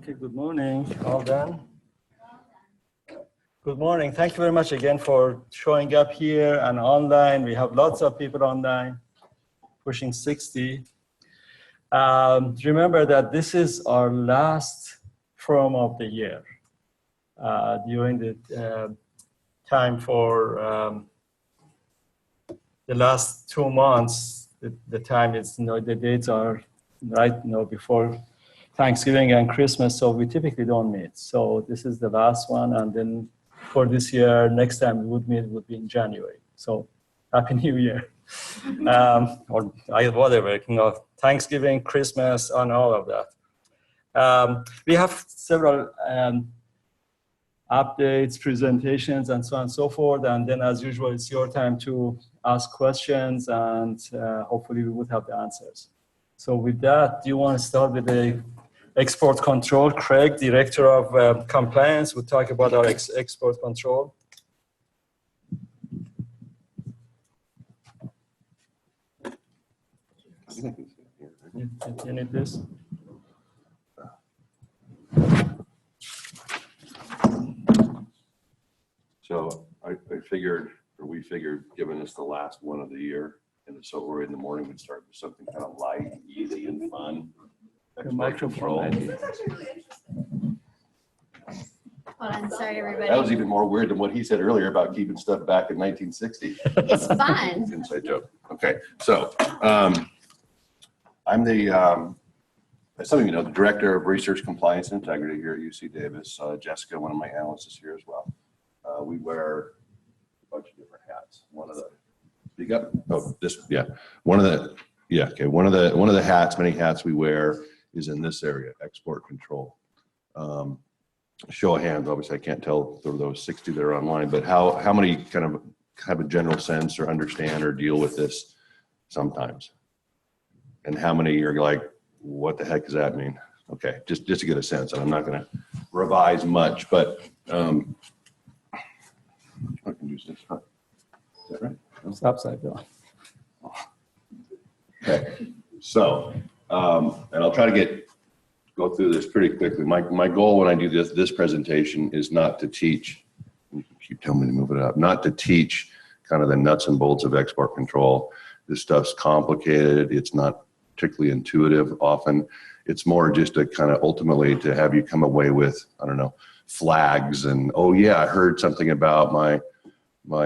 Okay, good morning. All done? Good morning. Thank you very much again for showing up here and online. We have lots of people online, pushing 60. Remember that this is our last forum of the year. During the time for the last 2 months, the time is, the dates are right, before Thanksgiving and Christmas, so we typically don't meet. So this is the last one, and then for this year, next time we would meet would be in January. So Happy New Year. Or whatever, Thanksgiving, Christmas, and all of that. We have several updates, presentations, and so on and so forth. And then as usual, it's your time to ask questions, and hopefully we would have the answers. So with that, do you want to start with the export control? Craig, Director of Compliance, will talk about our export control. You need this? So I figured, or we figured, given it's the last one of the year, and so we're in the morning, we'd start with something kind of light, easy, and fun. Export control. This is actually really interesting. Hold on, sorry everybody. That was even more weird than what he said earlier about keeping stuff back in 1960. It's fun. Inside joke. Okay, so I'm the, as some of you know, the Director of Research Compliance and Integrity here at UC Davis. Jessica, one of my analysts, is here as well. We wear a bunch of different hats. One of the, speak up. Oh, this, yeah. One of the hats, many hats we wear is in this area, export control. Show of hands, obviously I can't tell for those 60 that are online, but how many kind of have a general sense or understand or deal with this sometimes? And how many are like, what the heck does that mean? Okay, just to get a sense, and I'm not gonna revise much, but I can use this, huh? Is that right? No? It's upside down. Okay, so, and I'll try to go through this pretty quickly. My goal when I do this presentation is not to teach, you keep telling me to move it up, not to teach kind of the nuts and bolts of export control. This stuff's complicated. It's not particularly intuitive often. It's more just to kind of ultimately to have you come away with, I don't know, flags and, oh yeah, I heard something about my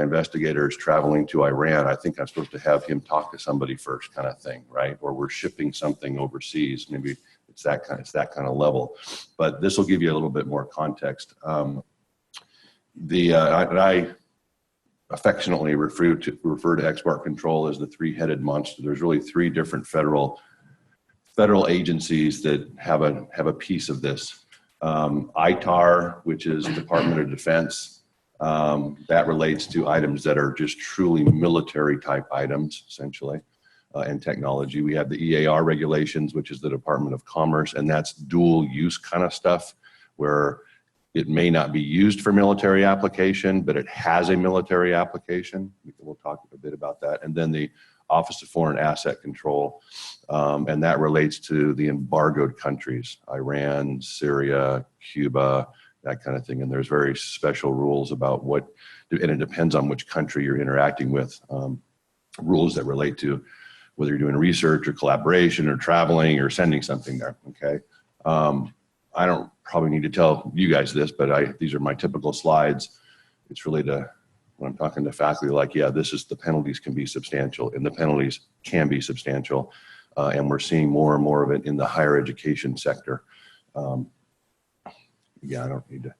investigators traveling to Iran. I think I'm supposed to have him talk to somebody first, kind of thing, right? Or we're shipping something overseas. Maybe it's that kind of level. But this will give you a little bit more context. I affectionately refer to export control as the three-headed monster. There's really three different federal agencies that have a piece of this. ITAR, which is Department of Defense. That relates to items that are just truly military type items, essentially, and technology. We have the EAR regulations, which is the Department of Commerce, and that's dual use kind of stuff where it may not be used for military application, but it has a military application. We'll talk a bit about that. And then the Office of Foreign Asset Control, and that relates to the embargoed countries, Iran, Syria, Cuba, that kind of thing. And there's very special rules about and it depends on which country you're interacting with, rules that relate to whether you're doing research or collaboration or traveling or sending something there, okay? I don't probably need to tell you guys this, but these are my typical slides. It's really when I'm talking to faculty, like, yeah, the penalties can be substantial, and the penalties can be substantial. And we're seeing more and more of it in the higher education sector. Yeah, I don't need to.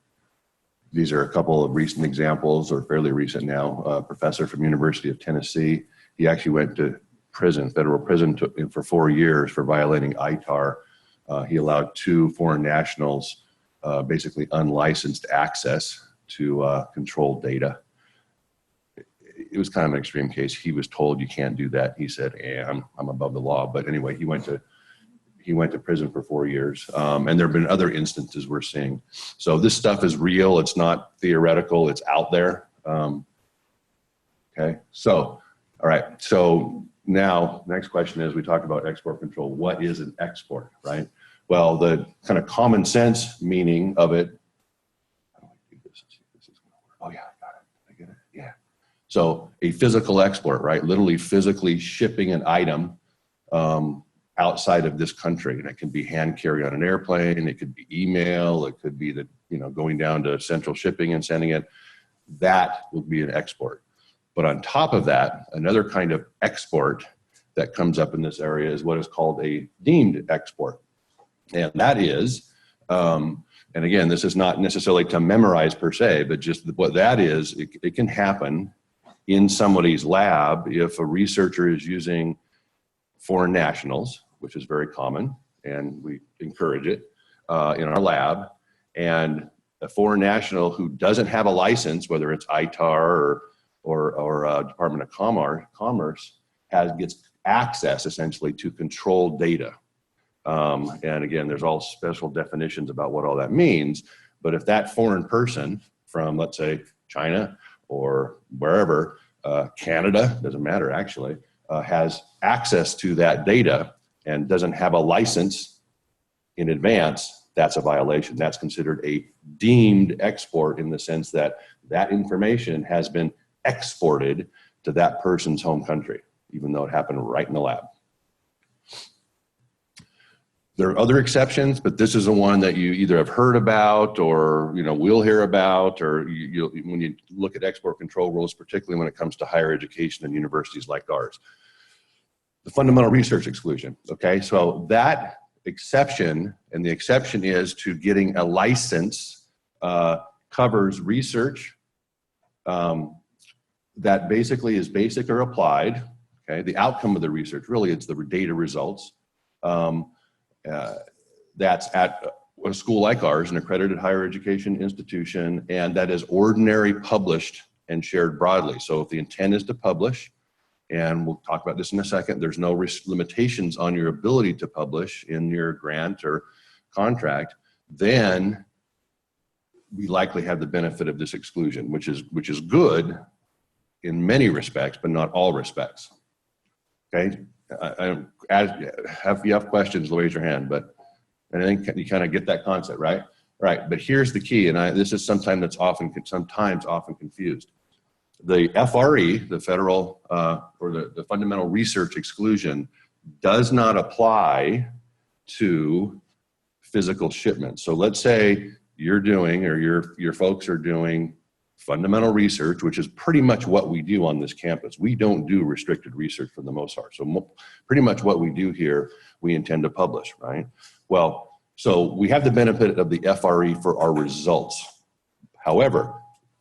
These are a couple of recent examples, or fairly recent now. A professor from University of Tennessee, he actually went to prison, federal prison for 4 years for violating ITAR. He allowed 2 foreign nationals basically unlicensed access to controlled data. It was kind of an extreme case. He was told you can't do that. He said, I'm above the law. But anyway, he went to prison for 4 years. And there have been other instances we're seeing. So this stuff is real. It's not theoretical. It's out there. Okay. So, all right. So now, next question is, we talked about export control. What is an export, right? Well, the kind of common sense meaning of it, how do I do this? This is gonna work. Oh yeah, I got it. I get it. Yeah. So a physical export, right? Literally physically shipping an item outside of this country. And it can be hand carry on an airplane. It could be email. It could be that, you know, going down to central shipping and sending it. That will be an export. But on top of that, another kind of export that comes up in this area is what is called a deemed export. And that is, and again, this is not necessarily to memorize per se, but just what that is, it can happen in somebody's lab if a researcher is using foreign nationals, which is very common, and we encourage it in our lab. And a foreign national who doesn't have a license, whether it's ITAR or Department of Commerce, gets access essentially to controlled data. And again, there's all special definitions about what all that means. But if that foreign person from, let's say, China or wherever, Canada, doesn't matter actually, has access to that data and doesn't have a license in advance, that's a violation. That's considered a deemed export in the sense that that information has been exported to that person's home country, even though it happened right in the lab. There are other exceptions, but this is the one that you either have heard about or, you know, will hear about, or when you look at export control rules, particularly when it comes to higher education and universities like ours. The fundamental research exclusion, okay? So that exception, and the exception is to getting a license, covers research that basically is basic or applied, okay? The outcome of the research, really it's the data results. That's at a school like ours, an accredited higher education institution, and that is ordinary published and shared broadly. So if the intent is to publish, and we'll talk about this in a second, there's no limitations on your ability to publish in your grant or contract, then we likely have the benefit of this exclusion, which is good in many respects, but not all respects. Okay, if you have questions, raise your hand. But I think you kind of get that concept, right? Right. But here's the key, and this is sometimes often confused. The FRE, the federal or the fundamental research exclusion, does not apply to physical shipments. So let's say you're doing, or your folks are doing fundamental research, which is pretty much what we do on this campus. We don't do restricted research for the most part. So pretty much what we do here, we intend to publish, right? Well, so we have the benefit of the FRE for our results. However,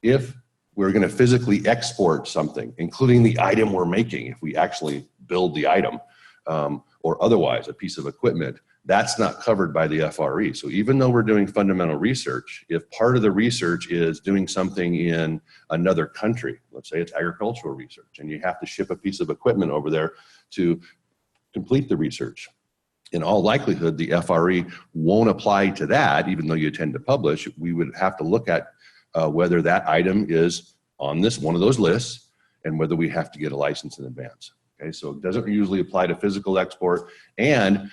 if we're going to physically export something, including the item we're making, if we actually build the item, or otherwise a piece of equipment, that's not covered by the FRE. So even though we're doing fundamental research, if part of the research is doing something in another country, let's say it's agricultural research, and you have to ship a piece of equipment over there to complete the research, in all likelihood, the FRE won't apply to that, even though you intend to publish. We would have to look at whether that item is on one of those lists and whether we have to get a license in advance. Okay, so it doesn't usually apply to physical export. And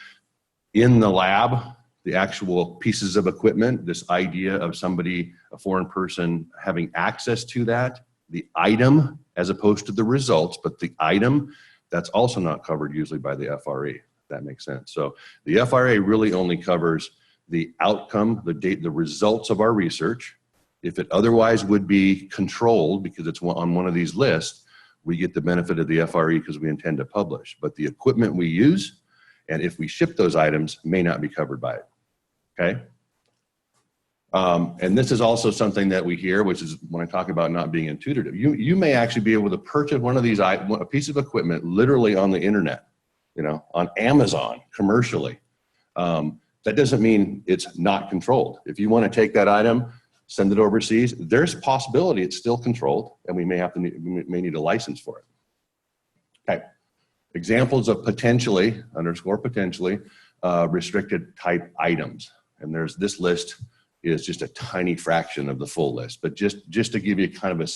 in the lab, the actual pieces of equipment, this idea of somebody, a foreign person, having access to that, the item, as opposed to the results, but the item, that's also not covered usually by the FRE, if that makes sense. So the FRA really only covers the outcome, the results of our research. If it otherwise would be controlled because it's on one of these lists, we get the benefit of the FRE because we intend to publish. But the equipment we use, and if we ship those items, may not be covered by it, okay? And this is also something that we hear, which is when I talk about not being intuitive. You may actually be able to purchase one of these, a piece of equipment literally on the internet, you know, on Amazon commercially. That doesn't mean it's not controlled. If you want to take that item, send it overseas, there's a possibility it's still controlled, and we may need a license for it. Okay. Examples of potentially, potentially, restricted type items. And there's this list is just a tiny fraction of the full list. But just to give you kind of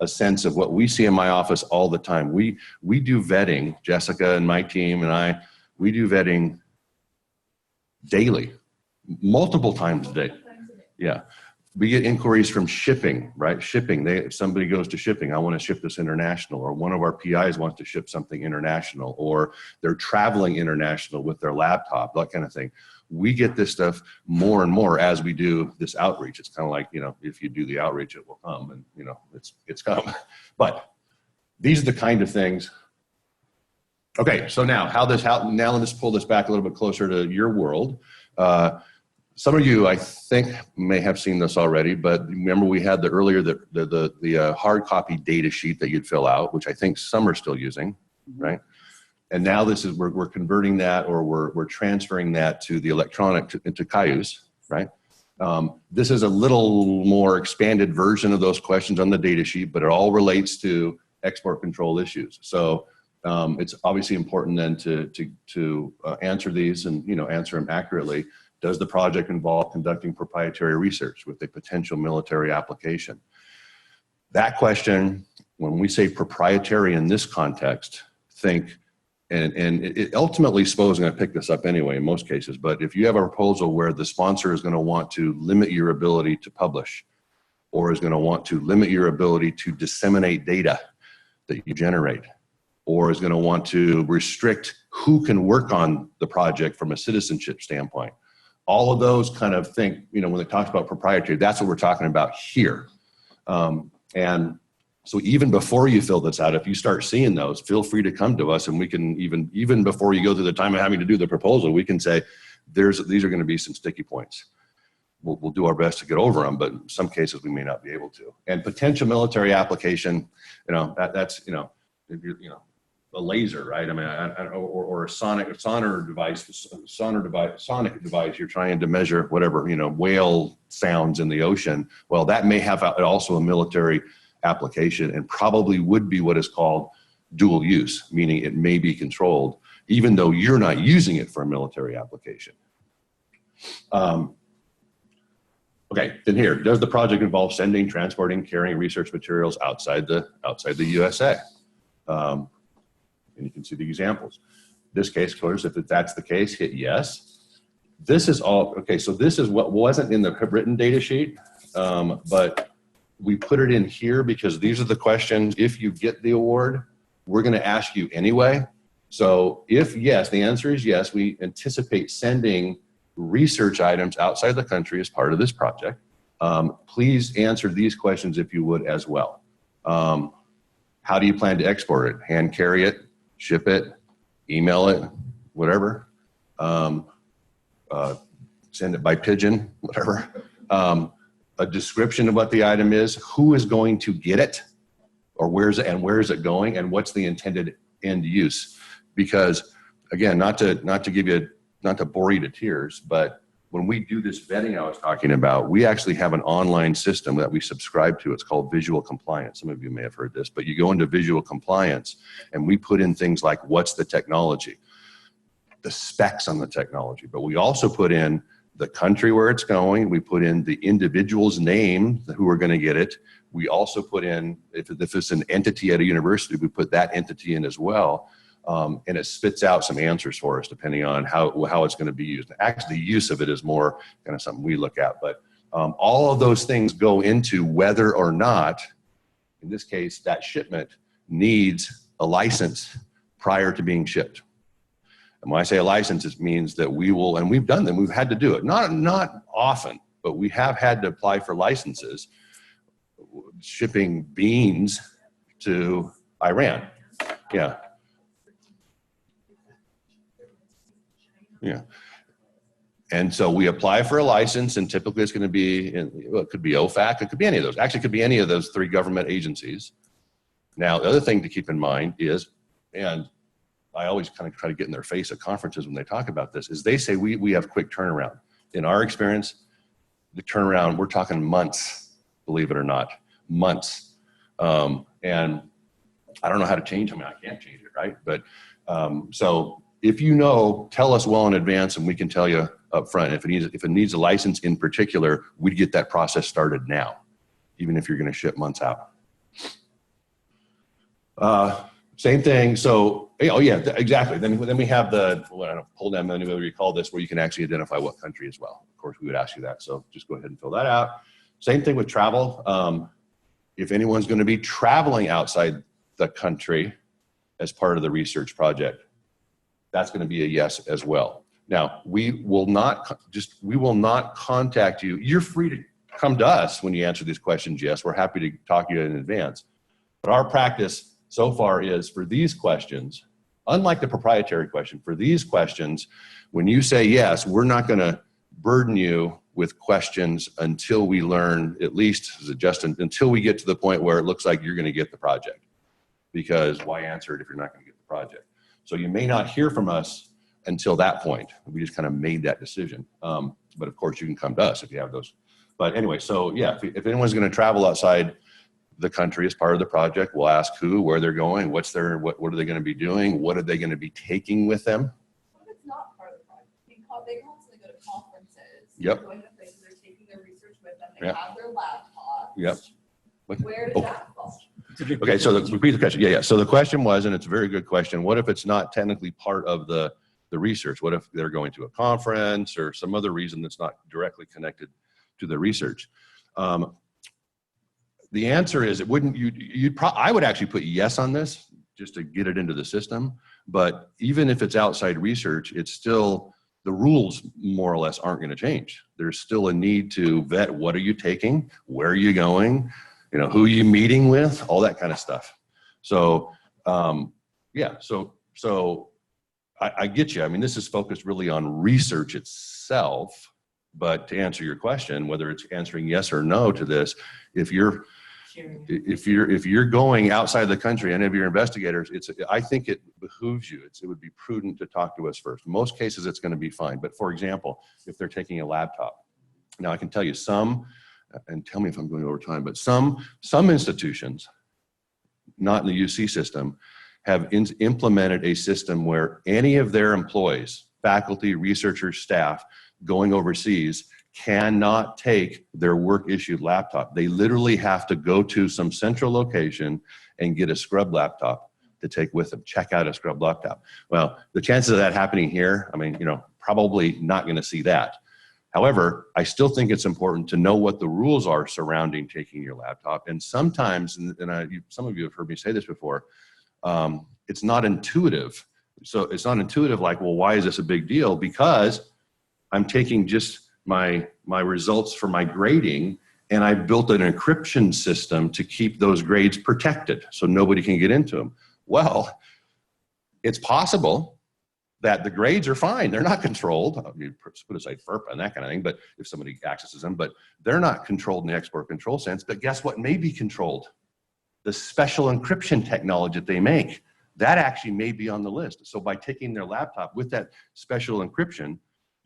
a sense of what we see in my office all the time, we do vetting, Jessica and my team and I, we do vetting daily multiple times a day. Yeah. We get inquiries from shipping, right? Shipping, if somebody goes to shipping, I want to ship this international, or one of our PIs wants to ship something international, or they're traveling international with their laptop, that kind of thing. We get this stuff more and more as we do this outreach. It's kind of like, if you do the outreach, it will come, and it's come. But these are the kind of things. Okay, so now now let's pull this back a little bit closer to your world. Some of you, I think, may have seen this already, but remember we had the hard copy data sheet that you'd fill out, which I think some are still using, right? And now we're converting that, or we're transferring that to the electronic into Cayuse, right? This is a little more expanded version of those questions on the data sheet, but it all relates to export control issues. So it's obviously important then to answer these and answer them accurately. Does the project involve conducting proprietary research with a potential military application? That question, when we say proprietary in this context, think, and it ultimately, SPO is going to pick this up anyway in most cases, but if you have a proposal where the sponsor is going to want to limit your ability to publish, or is going to want to limit your ability to disseminate data that you generate, or is going to want to restrict who can work on the project from a citizenship standpoint, all of those kind of things, when they talk about proprietary, that's what we're talking about here. And so even before you fill this out, if you start seeing those, feel free to come to us, and we can even before you go through the time of having to do the proposal, we can say, these are going to be some sticky points. We'll do our best to get over them, but in some cases we may not be able to. And potential military application, that's if you're, a laser, right? I mean, or a sonic device, you're trying to measure whatever, whale sounds in the ocean. Well, that may have also a military application, and probably would be what is called dual use, meaning it may be controlled, even though you're not using it for a military application. Okay, then here, does the project involve sending, transporting, carrying research materials outside the USA? And you can see the examples. This case, of course, if that's the case, hit yes. This is all, okay, so this is what wasn't in the written data sheet, but we put it in here because these are the questions, if you get the award, we're gonna ask you anyway. So if yes, the answer is yes, we anticipate sending research items outside the country as part of this project. Please answer these questions if you would as well. How do you plan to export it? Hand carry it, ship it, email it, whatever. Send it by pigeon, whatever. A description of what the item is, who is going to get it, or where is it going, and what's the intended end use? Because again, not to bore you to tears, but when we do this vetting I was talking about, we actually have an online system that we subscribe to. It's called Visual Compliance. Some of you may have heard this, but you go into Visual Compliance and we put in things like what's the technology, the specs on the technology, but we also put in the country where it's going. We put in the individual's name who are going to get it. We also put in, if it's an entity at a university, we put that entity in as well. And it spits out some answers for us depending on how it's going to be used. Actually, the use of it is more kind of something we look at, but all of those things go into whether or not, in this case, that shipment needs a license prior to being shipped. And when I say a license, it means that we will, and we've done them, we've had to do it. Not often, but we have had to apply for licenses shipping beans to Iran. Yeah. Yeah. And so we apply for a license, and typically it's going to be, it could be OFAC, it could be any of those. Actually, it could be any of those 3 government agencies. Now, the other thing to keep in mind is, and I always kind of try to get in their face at conferences when they talk about this, is they say we have quick turnaround. In our experience, the turnaround, we're talking months, believe it or not, months. And I don't know how to change them. I mean, I can't change it, right? But so if you know, tell us well in advance and we can tell you up front. If it needs a license in particular, we'd get that process started now, even if you're going to ship months out. Same thing. So, oh yeah, exactly. Then we have the, pull down menu, whatever you call this, where you can actually identify what country as well, of course, we would ask you that. So just go ahead and fill that out. Same thing with travel. If anyone's going to be traveling outside the country as part of the research project, that's going to be a yes as well. Now, we will not contact you. You're free to come to us when you answer these questions. Yes, we're happy to talk to you in advance. But our practice so far is for these questions, unlike the proprietary question, for these questions, when you say yes, we're not going to burden you with questions until we learn, at least as a Justin, until we get to the point where it looks like you're going to get the project. Because why answer it if you're not going to get the project? So you may not hear from us until that point. We just kind of made that decision. But of course, you can come to us if you have those. But anyway, so yeah, if anyone's going to travel outside the country as part of the project, we'll ask who, where they're going, what are they going to be doing, what are they going to be taking with them. What if it's not part of the project? They constantly go to conferences. Yep. They're going to places, they're taking their research with them. They have their laptops. Yep. Where does that fall? Okay, so repeat the question. Yeah. So the question was, and it's a very good question, what if it's not technically part of the research? What if they're going to a conference or some other reason that's not directly connected to the research? The answer is it wouldn't, I would actually put yes on this just to get it into the system. But even if it's outside research, it's still, the rules more or less aren't going to change. There's still a need to vet what are you taking, where are you going, you know, who are you meeting with, all that kind of stuff. So yeah, so I get you. I mean, this is focused really on research itself, but to answer your question, whether it's answering yes or no to this, if you're going outside the country, any of your investigators, I think it behooves you. It would be prudent to talk to us first. Most cases, it's going to be fine. But for example, if they're taking a laptop, now I can tell you some, and tell me if I'm going over time, but some institutions, not in the UC system, have implemented a system where any of their employees, faculty, researchers, staff going overseas cannot take their work issued laptop. They literally have to go to some central location and get a scrub laptop to take with them, check out a scrub laptop. Well, the chances of that happening here, I mean, you know, probably not going to see that. However, I still think it's important to know what the rules are surrounding taking your laptop. And sometimes, some of you have heard me say this before, it's not intuitive. So it's not intuitive like, well, why is this a big deal? Because I'm taking just my results for my grading, and I built an encryption system to keep those grades protected so nobody can get into them. Well, it's possible that the grades are fine. They're not controlled. I mean, put aside FERPA and that kind of thing, but if somebody accesses them, but they're not controlled in the export control sense. But guess what may be controlled? The special encryption technology that they make. That actually may be on the list. So by taking their laptop with that special encryption,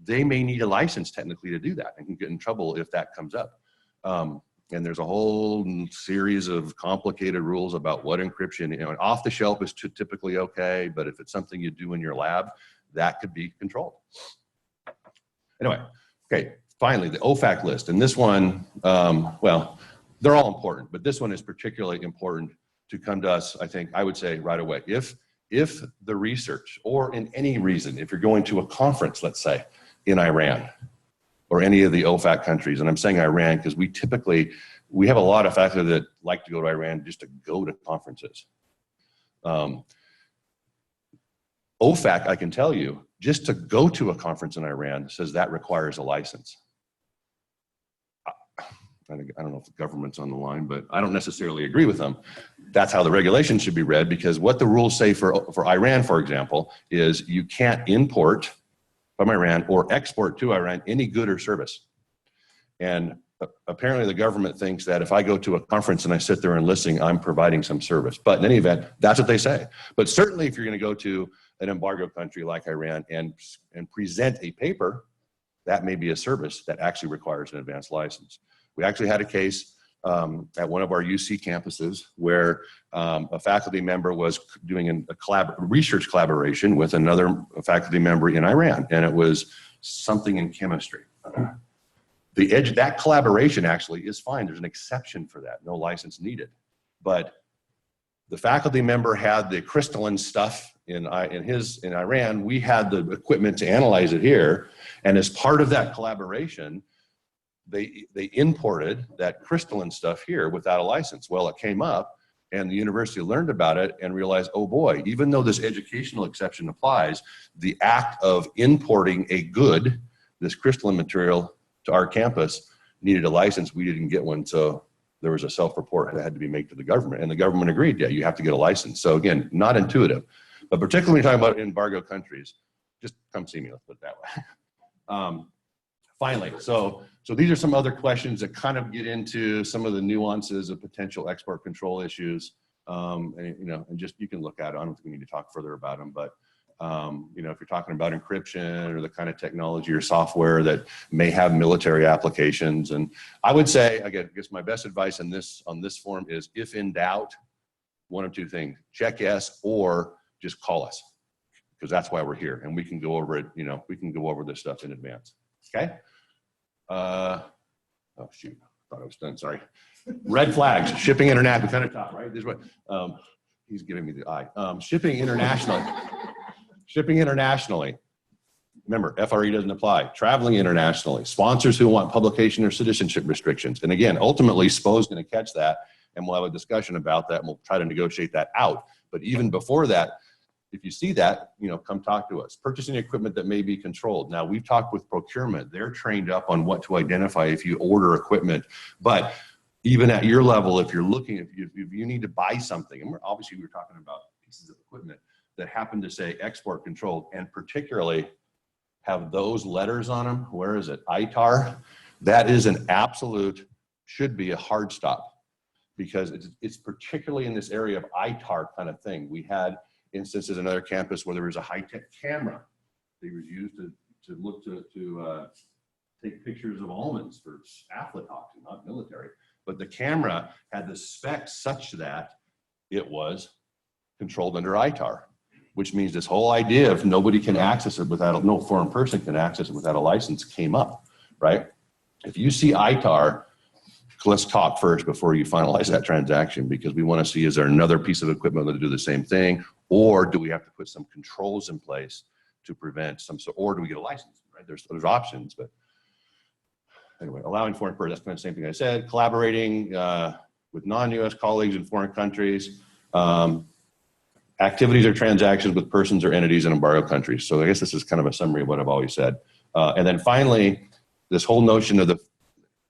they may need a license technically to do that and can get in trouble if that comes up. And there's a whole series of complicated rules about what encryption, you know, off the shelf is typically okay, but if it's something you do in your lab, that could be controlled. Anyway, okay, finally, the OFAC list. And this one, well, they're all important, but this one is particularly important to come to us, I think, I would say right away. If the research, or in any reason, if you're going to a conference, let's say, in Iran, or any of the OFAC countries, and I'm saying Iran because we have a lot of faculty that like to go to Iran just to go to conferences. OFAC, I can tell you, just to go to a conference in Iran says that requires a license. I don't know if the government's on the line, but I don't necessarily agree with them. That's how the regulations should be read, because what the rules say for Iran, for example, is you can't import from Iran or export to Iran any good or service. And apparently the government thinks that if I go to a conference and I sit there and listen, I'm providing some service. But in any event, that's what they say. But certainly if you're going to go to an embargo country like Iran and present a paper, that may be a service that actually requires an advanced license. We actually had a case at one of our UC campuses where a faculty member was doing a research collaboration with another faculty member in Iran, and it was something in chemistry. That collaboration actually is fine. There's an exception for that, no license needed. But the faculty member had the crystalline stuff in Iran. We had the equipment to analyze it here. And as part of that collaboration, they imported that crystalline stuff here without a license. Well, it came up and the university learned about it and realized, oh boy, even though this educational exception applies, the act of importing a good, this crystalline material to our campus needed a license. We didn't get one. So there was a self-report that had to be made to the government, and the government agreed, yeah, you have to get a license. So again, not intuitive, but particularly when you're talking about embargo countries, just come see me, let's put it that way. Finally, so these are some other questions that kind of get into some of the nuances of potential export control issues. And just, you can look at it. I don't think we need to talk further about them, but if you're talking about encryption or the kind of technology or software that may have military applications. And I would say, again, I guess my best advice on this forum is, if in doubt, one of two things: check yes, or just call us, because that's why we're here. And we can go over it, we can go over this stuff in advance. Okay. Oh shoot, I thought I was done, sorry. Red flags, shipping international, we kind of talked, right? This is what, he's giving me the eye. Shipping internationally. Shipping internationally. Remember, FRE doesn't apply. Traveling internationally. Sponsors who want publication or citizenship restrictions. And again, ultimately, SPO is going to catch that, and we'll have a discussion about that, and we'll try to negotiate that out. But even before that, if you see that, come talk to us. Purchasing equipment that may be controlled. Now, we've talked with procurement. They're trained up on what to identify if you order equipment. But even at your level, if you're looking, if you need to buy something, and we're talking about pieces of equipment that happen to say export controlled, and particularly have those letters on them. Where is it? ITAR. That is an absolute, should be a hard stop, because it's particularly in this area of ITAR kind of thing. We had instances in another campus where there was a high-tech camera that was used to look to take pictures of almonds for aflatoxin, not military. But the camera had the specs such that it was controlled under ITAR, which means this whole idea of nobody can access it without, no foreign person can access it without a license came up, right? If you see ITAR, let's talk first before you finalize that transaction, because we want to see, is there another piece of equipment that do the same thing, or do we have to put some controls in place to prevent some, or do we get a license, right? There's options, but anyway, allowing foreign persons, that's kind of the same thing I said. Collaborating with non-US colleagues in foreign countries. Activities or transactions with persons or entities in embargo countries. So I guess this is kind of a summary of what I've always said. And then finally, this whole notion of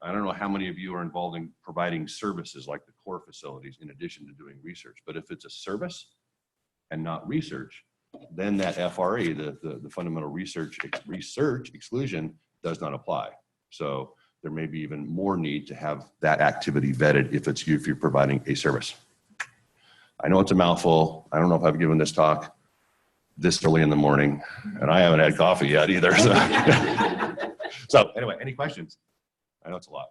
I don't know how many of you are involved in providing services like the core facilities in addition to doing research, but if it's a service and not research, then that FRE, the fundamental research exclusion, does not apply. So there may be even more need to have that activity vetted if you're providing a service. I know it's a mouthful. I don't know if I've given this talk this early in the morning, and I haven't had coffee yet either. So anyway, any questions? I know it's a lot,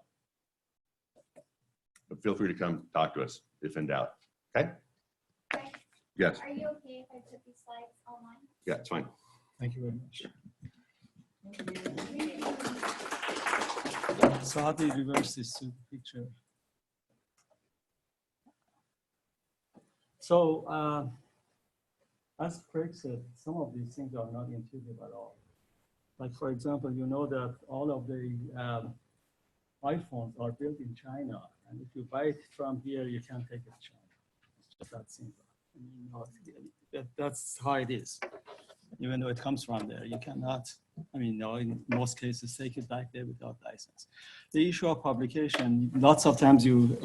but feel free to come talk to us if in doubt. Okay? Yes. Are you okay if I put these slides online? Yeah, it's fine. Thank you very much. So how do you reverse this picture? So as Craig said, some of these things are not intuitive at all. Like, for example, you know that all of the iPhones are built in China, and if you buy it from here, you can't take it to China. It's just that simple. That's how it is. Even though it comes from there, you cannot, in most cases, take it back there without license. The issue of publication, lots of times you,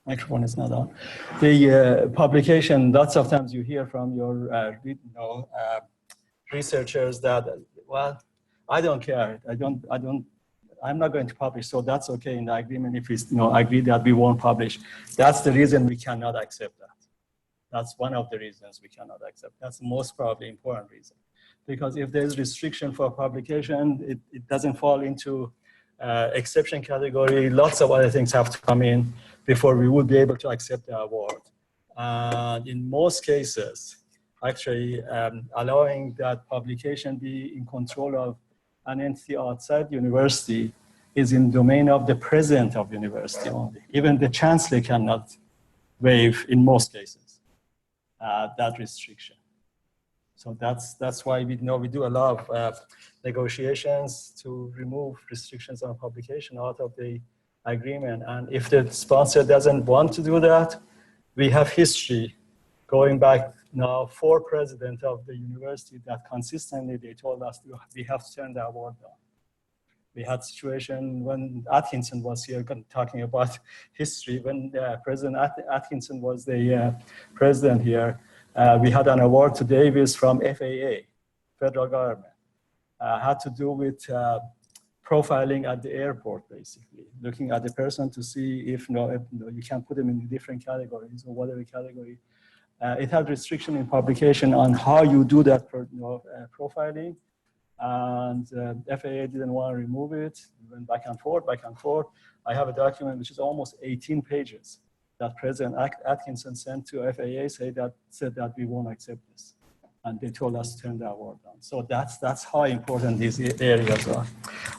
microphone is not on. The publication, lots of times you hear from your researchers that, well, I don't care. I'm not going to publish, so that's okay in the agreement if we agree that we won't publish. That's the reason we cannot accept that. That's one of the reasons we cannot accept. That's the most probably important reason. Because if there's restriction for publication, it doesn't fall into exception category. Lots of other things have to come in before we would be able to accept the award. In most cases, actually allowing that publication be in control of an entity outside university is in domain of the president of university only. Even the chancellor cannot waive, in most cases, that restriction. So that's why we do a lot of negotiations to remove restrictions on publication out of the agreement. And if the sponsor doesn't want to do that, we have history going back now 4 presidents of the university that consistently they told us we have to turn the award down. We had situation when Atkinson was here talking about history. When President Atkinson was the president here, we had an award to Davis from FAA, federal government. Had to do with profiling at the airport, basically, looking at the person to see if you can put them in different categories or whatever category. It had restriction in publication on how you do that profiling. And FAA didn't want to remove it. We went back and forth, back and forth. I have a document which is almost 18 pages that President Atkinson sent to FAA said that we won't accept this. And they told us to turn the award down. So that's how important these areas are.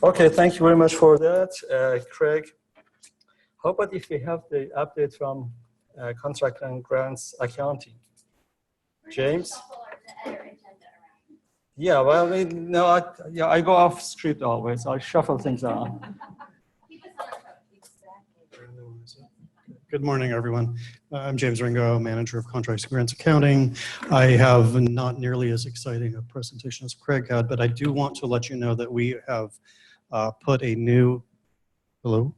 Okay, thank you very much for that. Craig, how about if we have the update from contract and grants accounting? James? Yeah, well, I go off script always. I shuffle things around. Good morning, everyone. I'm James Ringo, Manager of Contracts and Grants Accounting. I have not nearly as exciting a presentation as Craig had, but I do want to let you know that we have put a new, hello?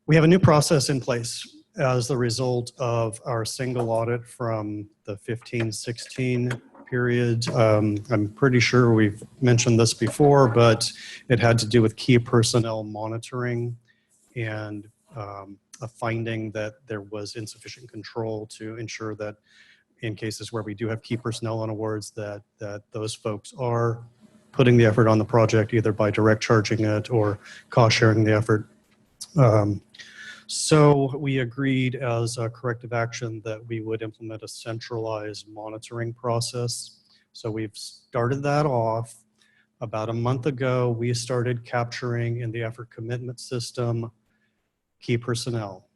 We have a new process in place as the result of our single audit from the 15-16 period. I'm pretty sure we've mentioned this before, but it had to do with key personnel monitoring and a finding that there was insufficient control to ensure that in cases where we do have key personnel on awards that those folks are putting the effort on the project either by direct charging it or cost sharing the effort. So we agreed as a corrective action that we would implement a centralized monitoring process. So we've started that off. About a month ago, we started capturing in the effort commitment system key personnel.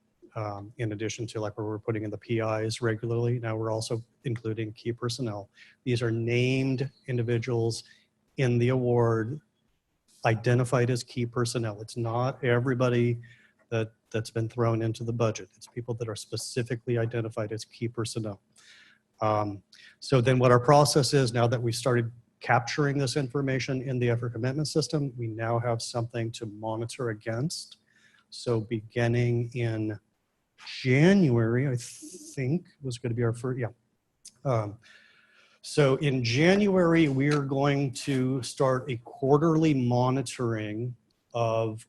In addition to like where we're putting in the PIs regularly, now we're also including key personnel. These are named individuals in the award identified as key personnel. It's not everybody that's been thrown into the budget. It's people that are specifically identified as key personnel. So then what our process is, now that we started capturing this information in the effort commitment system, we now have something to monitor against. So beginning in January, I think was going to be our first, so in January, we are going to start a quarterly monitoring of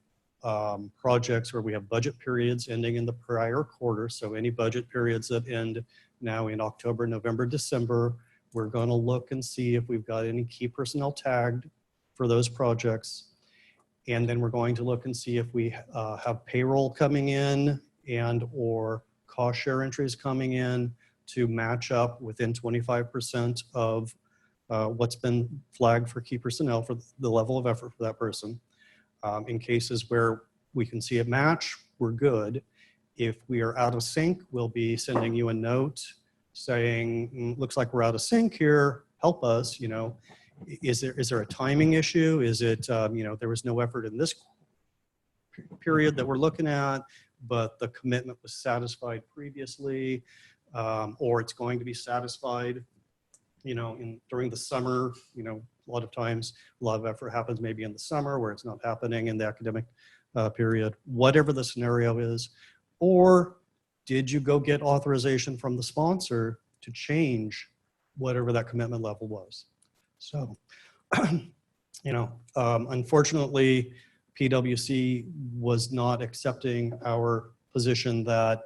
projects where we have budget periods ending in the prior quarter. So any budget periods that end now in October, November, December, we're going to look and see if we've got any key personnel tagged for those projects. And then we're going to look and see if we have payroll coming in and or cost share entries coming in to match up within 25% of what's been flagged for key personnel for the level of effort for that person. In cases where we can see it match, we're good. If we are out of sync, we'll be sending you a note saying, looks like we're out of sync here, help us, you know. Is there a timing issue? Is it, there was no effort in this period that we're looking at, but the commitment was satisfied previously, or it's going to be satisfied, during the summer, a lot of times, a lot of effort happens maybe in the summer where it's not happening in the academic period, whatever the scenario is. Or did you go get authorization from the sponsor to change whatever that commitment level was? So, unfortunately, PwC was not accepting our position that,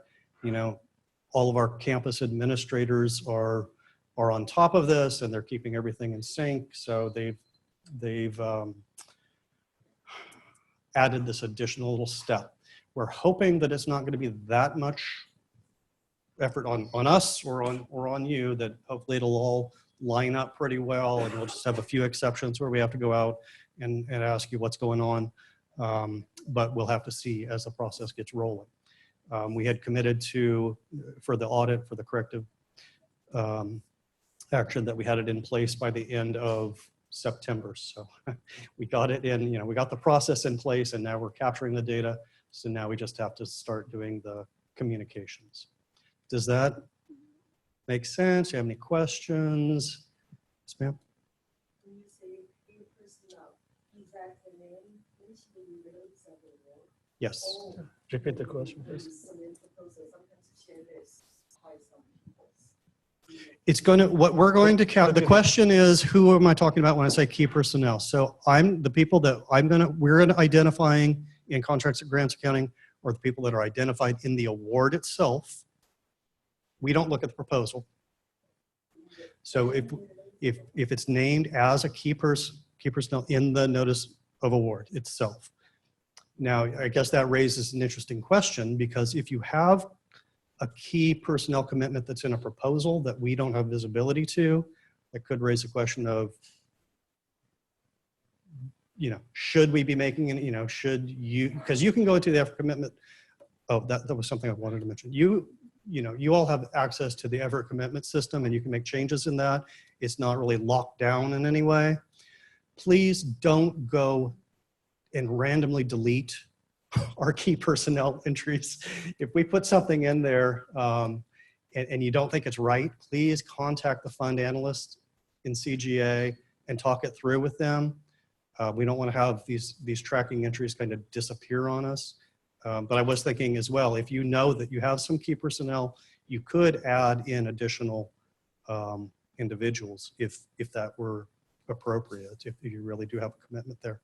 all of our campus administrators are on top of this and they're keeping everything in sync. So they've added this additional little step. We're hoping that it's not going to be that much effort on us or on you, that hopefully it'll all line up pretty well, and we'll just have a few exceptions where we have to go out and ask you what's going on. But we'll have to see as the process gets rolling. We had committed to, for the audit, for the corrective action, that we had it in place by the end of September. So we got it in, we got the process in place, and now we're capturing the data. So now we just have to start doing the communications. Does that make sense? Do you have any questions? Yes, ma'am. When you say key personnel, is that the name which will be released of the award? Yes. Oh, Repeat the question, please. some in proposal, sometimes to share this, how some people's. It's going to, what we're going to count, the question is, who am I talking about when I say key personnel? So I'm the people that we're identifying in contracts at grants accounting, or the people that are identified in the award itself. We don't look at the proposal. So if it's named as a key personnel in the notice of award itself. Now, I guess that raises an interesting question, because if you have a key personnel commitment that's in a proposal that we don't have visibility to, that could raise a question of, should we be making an, should you, because you can go into the effort commitment. Oh, that was something I wanted to mention. You all have access to the effort commitment system, and you can make changes in that. It's not really locked down in any way. Please don't go and randomly delete our key personnel entries. If we put something in there and you don't think it's right, please contact the fund analyst in CGA and talk it through with them. We don't want to have these tracking entries kind of disappear on us. But I was thinking as well, if you know that you have some key personnel, you could add in additional individuals if that were appropriate, if you really do have a commitment there.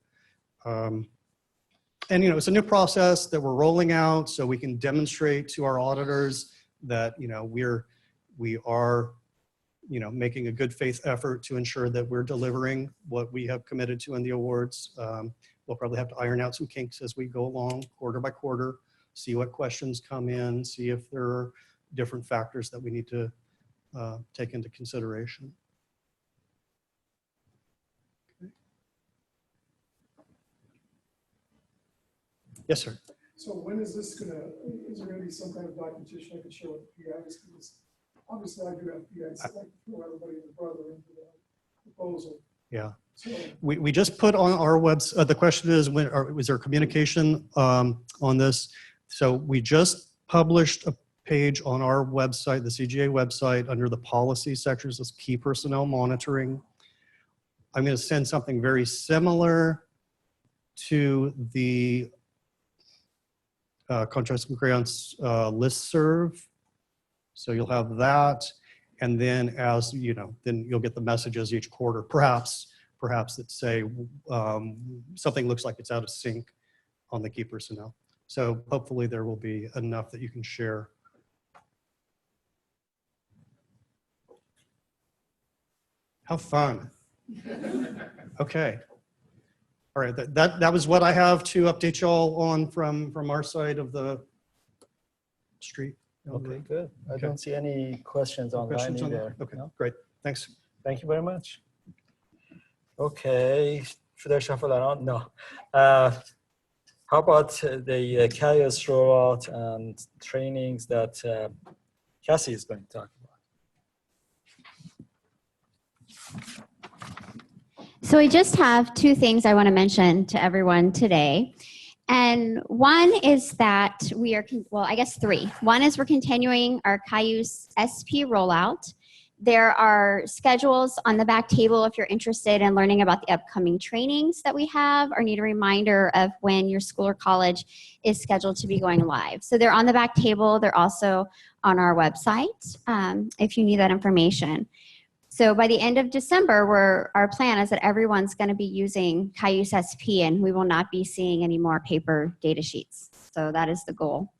And it's a new process that we're rolling out, so we can demonstrate to our auditors that we are making a good faith effort to ensure that we're delivering what we have committed to in the awards. We'll probably have to iron out some kinks as we go along, quarter by quarter, see what questions come in, see if there are different factors that we need to take into consideration. Okay. Yes, sir. So when is this is there gonna be some kind of documentation I can share with PIs? Because obviously I do have PIs, I'd like to throw everybody and their brother into the proposal. Yeah. So We just put on our website, the question is, was there communication on this? So we just published a page on our website, the CGA website, under the policy sections, this key personnel monitoring. I'm going to send something very similar to the Contracts and Grants listserv. So you'll have that. And then then you'll get the messages each quarter, perhaps that say something looks like it's out of sync on the key personnel. So hopefully there will be enough that you can share. How fun. Okay. All right, that was what I have to update y'all on from our side of the street. Okay, good. I Okay. don't see any questions online Questions on either. that? Okay, No? great. Thanks. Thank you very much. Okay, should I shuffle around? No. How about the Cayuse rollout and trainings that Cassie is going to talk about? So I just have two things I want to mention to everyone today. And one is that I guess three. One is we're continuing our Cayuse SP rollout. There are schedules on the back table if you're interested in learning about the upcoming trainings that we have or need a reminder of when your school or college is scheduled to be going live. So they're on the back table. They're also on our website if you need that information. So by the end of December, our plan is that everyone's going to be using Cayuse SP, and we will not be seeing any more paper data sheets. So that is the goal.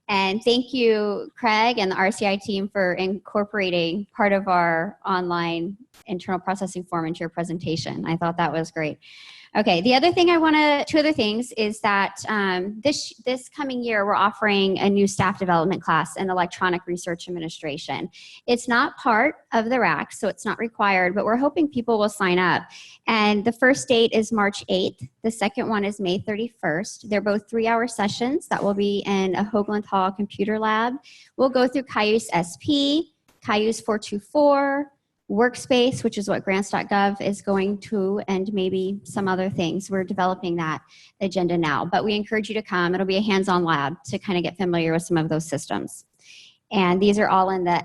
And thank you, Craig and the RCI team, for incorporating part of our online internal processing form into your presentation. I thought that was great. Okay, two other things is that this coming year, we're offering a new staff development class in electronic research administration. It's not part of the RAC, so it's not required, but we're hoping people will sign up. And the first date is March 8th. The second one is May 31st. They're both 3-hour sessions that will be in a Hoagland Hall computer lab. We'll go through Cayuse SP, Cayuse 424, Workspace, which is what grants.gov is going to, and maybe some other things. We're developing that agenda now, but we encourage you to come. It'll be a hands-on lab to kind of get familiar with some of those systems. And these are all in the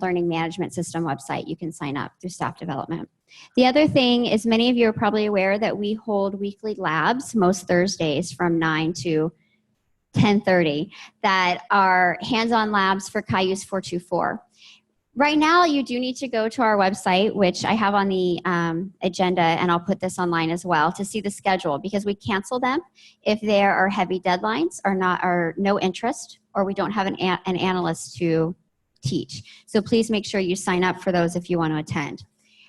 Learning Management System website. You can sign up through staff development. The other thing is many of you are probably aware that we hold weekly labs most Thursdays from 9 to 10:30 that are hands-on labs for Cayuse 424. Right now, you do need to go to our website, which I have on the agenda, and I'll put this online as well, to see the schedule, because we cancel them if there are heavy deadlines or no interest, or we don't have an analyst to teach. So please make sure you sign up for those if you want to attend.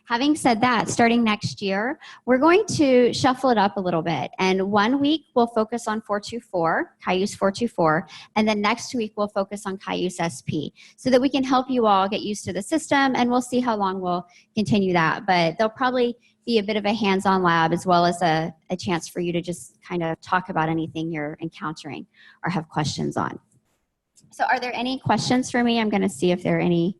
Having said that, starting next year, we're going to shuffle it up a little bit. And 1 week we'll focus on 424, Cayuse 424, and then next week we'll focus on Cayuse SP, so that we can help you all get used to the system, and we'll see how long we'll continue that. But there'll probably be a bit of a hands-on lab, as well as a chance for you to just kind of talk about anything you're encountering or have questions on. So are there any questions for me? I'm going to see if there are any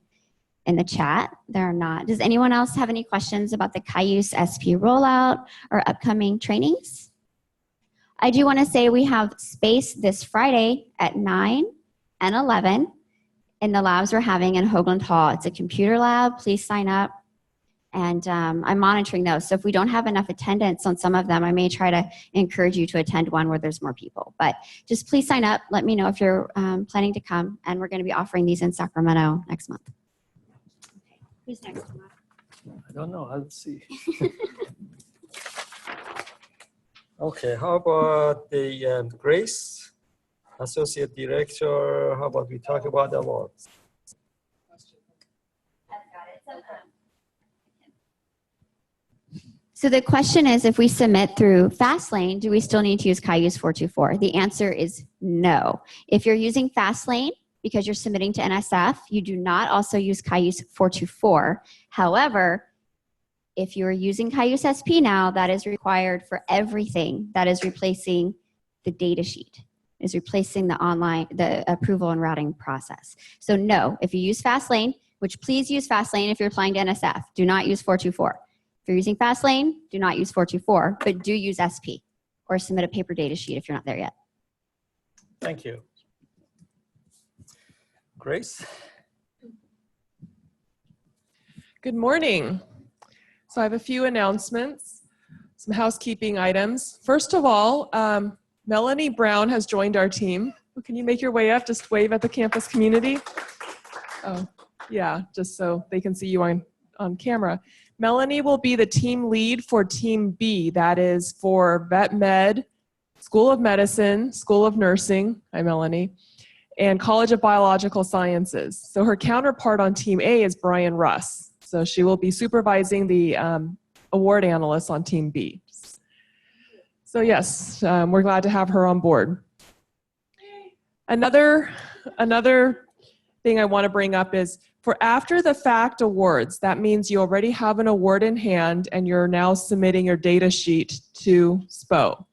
in the chat. There are not. Does anyone else have any questions about the Cayuse SP rollout or upcoming trainings? I do want to say we have space this Friday at 9 and 11 in the labs we're having in Hoagland Hall. It's a computer lab. Please sign up. And I'm monitoring those. So if we don't have enough attendance on some of them, I may try to encourage you to attend one where there's more people. But just please sign up. Let me know if you're planning to come. And we're going to be offering these in Sacramento next month. Okay. Who's next? I don't know. I'll see. Okay. How about the Grace, Associate Director? How about we talk about the awards? So the question is, if we submit through Fastlane, do we still need to use Cayuse 424? The answer is no. If you're using Fastlane because you're submitting to NSF, you do not also use Cayuse 424. However, if you're using Cayuse SP now, that is required for everything that is replacing the data sheet, is replacing the approval and routing process. So no, if you use Fastlane, which please use Fastlane if you're applying to NSF, do not use 424. If you're using Fastlane, do not use 424, but do use SP or submit a paper data sheet if you're not there yet. Thank you. Grace? Good morning. So I have a few announcements, some housekeeping items. First of all, Melanie Brown has joined our team. Can you make your way up? Just wave at the campus community. Oh, yeah, just so they can see you on camera. Melanie will be the team lead for Team B. That is for Vet Med, School of Medicine, School of Nursing, hi Melanie, and College of Biological Sciences. So her counterpart on Team A is Brian Russ. So she will be supervising the award analysts on Team B. So yes, we're glad to have her on board. Another thing I want to bring up is for after the fact awards, that means you already have an award in hand and you're now submitting your data sheet to SPO.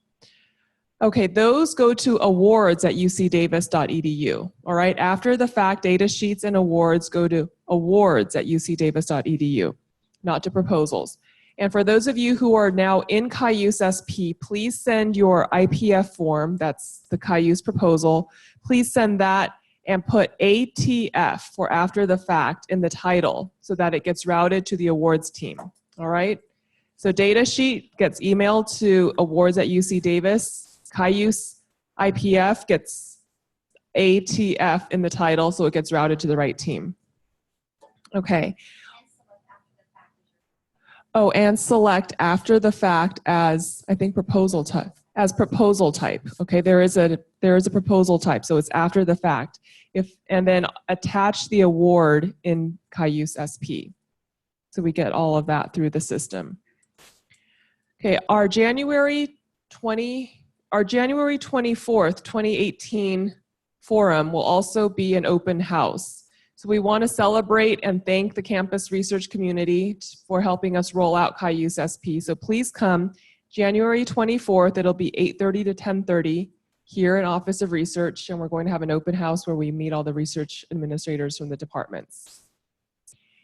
Okay, those go to awards at ucdavis.edu. All right, after the fact data sheets and awards go to awards at ucdavis.edu, not to proposals. And for those of you who are now in Cayuse SP, please send your IPF form, that's the Cayuse proposal, please send that and put ATF for after the fact in the title so that it gets routed to the awards team, all right? So data sheet gets emailed to awards at UC Davis, Cayuse IPF gets ATF in the title so it gets routed to the right team. Okay. Oh, and select after the fact as, I think, proposal type. As proposal type, okay, there is a proposal type, so it's after the fact. And then attach the award in Cayuse SP. So we get all of that through the system. Okay, our January 24th, 2018 forum will also be an open house. So we want to celebrate and thank the campus research community for helping us roll out Cayuse SP. So please come. January 24th, it'll be 8:30 to 10:30 here in Office of Research, and we're going to have an open house where we meet all the research administrators from the departments.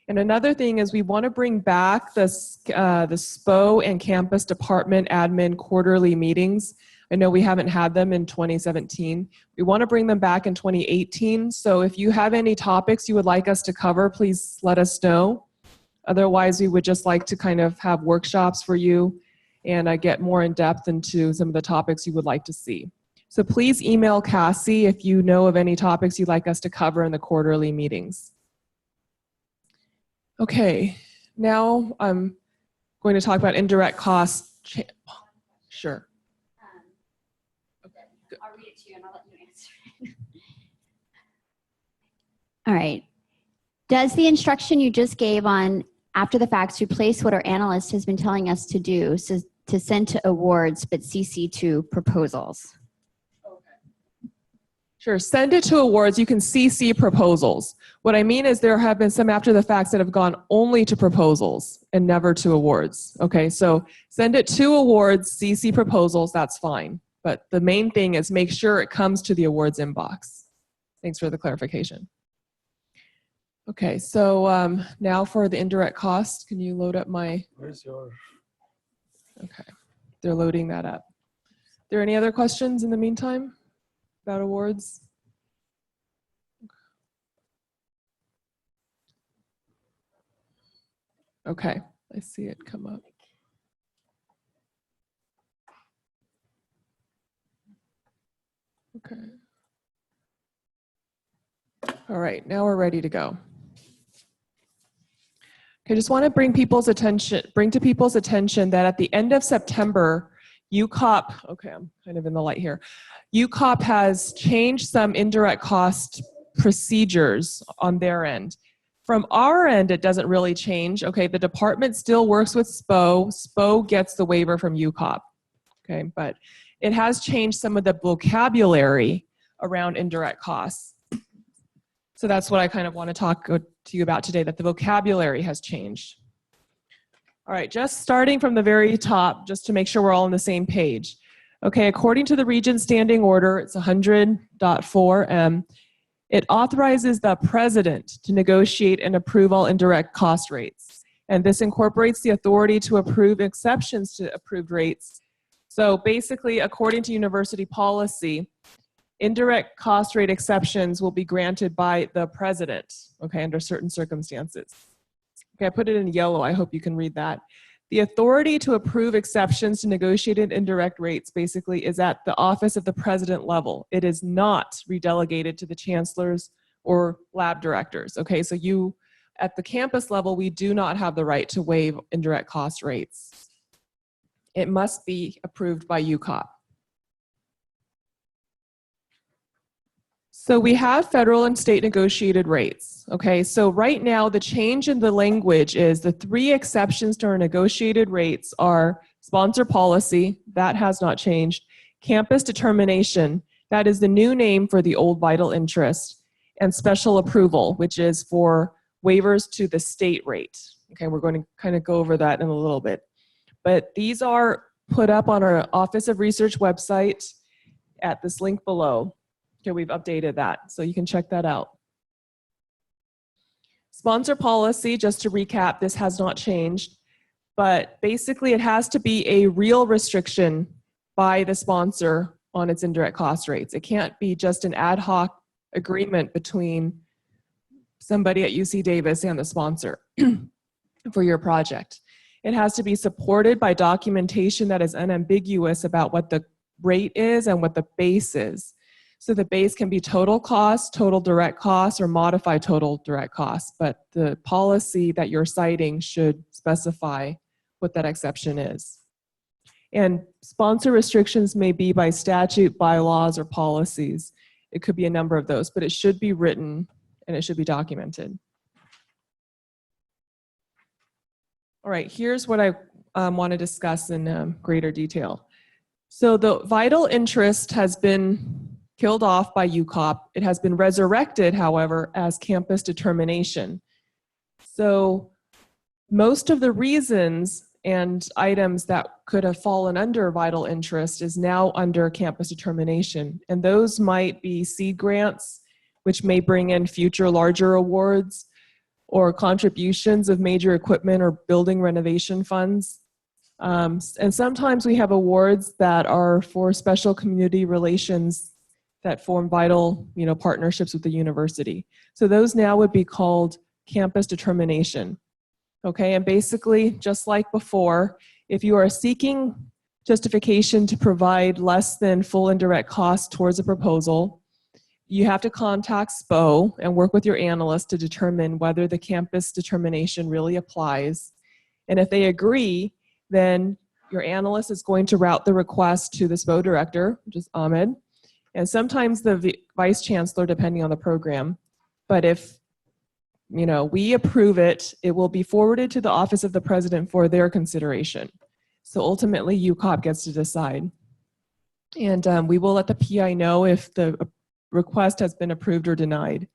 And another thing is we want to bring back the SPO and campus department admin quarterly meetings. I know we haven't had them in 2017. We want to bring them back in 2018. So if you have any topics you would like us to cover, please let us know. Otherwise, we would just like to kind of have workshops for you and get more in depth into some of the topics you would like to see. So please email Cassie if you know of any topics you'd like us to cover in the quarterly meetings. Okay, now I'm going to talk about indirect costs. Sure. I'll read it to you and I'll let you answer. All right. Does the instruction you just gave on after the facts replace what our analyst has been telling us to do, so to send to awards but CC to proposals? Sure, send it to awards. You can CC proposals. What I mean is there have been some after the facts that have gone only to proposals and never to awards. Okay, so send it to awards, CC proposals, that's fine. But the main thing is make sure it comes to the awards inbox. Thanks for the clarification. Okay, so now for the indirect cost, can you load up my... Where's your... Okay, they're loading that up. Are there any other questions in the meantime about awards? Okay, I see it come up. Okay. All right, now we're ready to go. Okay, I just want to bring to people's attention that at the end of September, UCOP, okay, I'm kind of in the light here. UCOP has changed some indirect cost procedures on their end. From our end, it doesn't really change. Okay, the department still works with SPO. SPO gets the waiver from UCOP. Okay, but it has changed some of the vocabulary around indirect costs. So that's what I kind of want to talk to you about today, that the vocabulary has changed. All right, just starting from the very top, just to make sure we're all on the same page. Okay, according to the Region Standing Order, it's 100.4M, it authorizes the president to negotiate and approve all indirect cost rates. And this incorporates the authority to approve exceptions to approved rates. So basically, according to university policy, indirect cost rate exceptions will be granted by the president, okay, under certain circumstances. Okay, I put it in yellow. I hope you can read that. The authority to approve exceptions to negotiated indirect rates basically is at the office of the president level. It is not redelegated to the chancellors or lab directors. Okay, so you, at the campus level, we do not have the right to waive indirect cost rates. It must be approved by UCOP. So we have federal and state negotiated rates. Okay, so right now the change in the language is the 3 exceptions to our negotiated rates are sponsor policy, that has not changed, campus determination, that is the new name for the old vital interest, and special approval, which is for waivers to the state rate. Okay, we're going to kind of go over that in a little bit. But these are put up on our Office of Research website at this link below. Okay, we've updated that, so you can check that out. Sponsor policy, just to recap, this has not changed, but basically it has to be a real restriction by the sponsor on its indirect cost rates. It can't be just an ad hoc agreement between somebody at UC Davis and the sponsor for your project. It has to be supported by documentation that is unambiguous about what the rate is and what the base is. So the base can be total cost, total direct cost, or modified total direct cost, but the policy that you're citing should specify what that exception is. And sponsor restrictions may be by statute, bylaws, or policies. It could be a number of those, but it should be written and it should be documented. All right, here's what I want to discuss in greater detail. So the vital interest has been killed off by UCOP. It has been resurrected, however, as campus determination. So most of the reasons and items that could have fallen under vital interest is now under campus determination. And those might be seed grants, which may bring in future larger awards, or contributions of major equipment or building renovation funds. And sometimes we have awards that are for special community relations that form vital, partnerships with the university. So those now would be called campus determination. Okay, and basically, just like before, if you are seeking justification to provide less than full indirect cost towards a proposal, you have to contact SPO and work with your analyst to determine whether the campus determination really applies. And if they agree, then your analyst is going to route the request to the SPO director, which is Ahmed, and sometimes the vice chancellor, depending on the program. But if we approve it, it will be forwarded to the office of the president for their consideration. So ultimately, UCOP gets to decide. And we will let the PI know if the request has been approved or denied.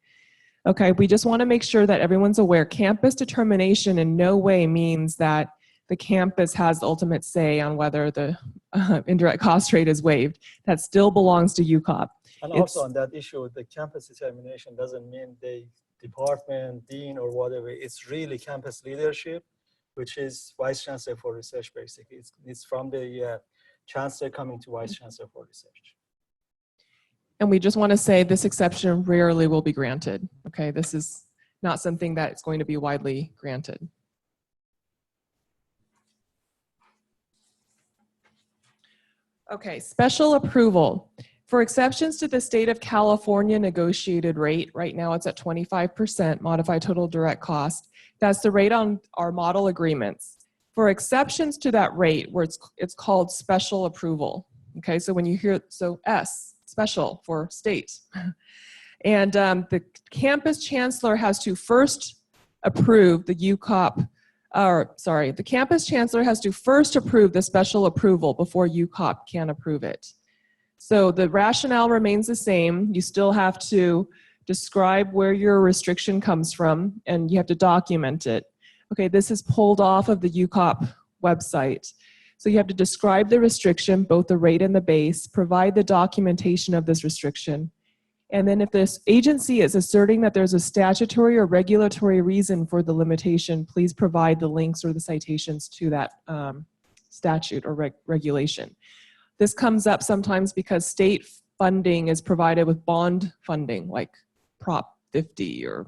Okay, we just want to make sure that everyone's aware campus determination in no way means that the campus has the ultimate say on whether the indirect cost rate is waived. That still belongs to UCOP. And also on that issue, the campus determination doesn't mean the department, dean, or whatever. It's really campus leadership, which is vice chancellor for research, basically. It's from the chancellor coming to vice chancellor for research. And we just want to say this exception rarely will be granted. Okay, this is not something that's going to be widely granted. Okay, special approval. For exceptions to the state of California negotiated rate, right now it's at 25% modified total direct cost. That's the rate on our model agreements. For exceptions to that rate, where it's called special approval. Okay, so when you hear, S, special for state. And the campus chancellor has to first approve the UCOP, the campus chancellor has to first approve the special approval before UCOP can approve it. So the rationale remains the same. You still have to describe where your restriction comes from, and you have to document it. Okay, this is pulled off of the UCOP website. So you have to describe the restriction, both the rate and the base, provide the documentation of this restriction. And then if this agency is asserting that there's a statutory or regulatory reason for the limitation, please provide the links or the citations to that statute or regulation. This comes up sometimes because state funding is provided with bond funding, like Prop 50, or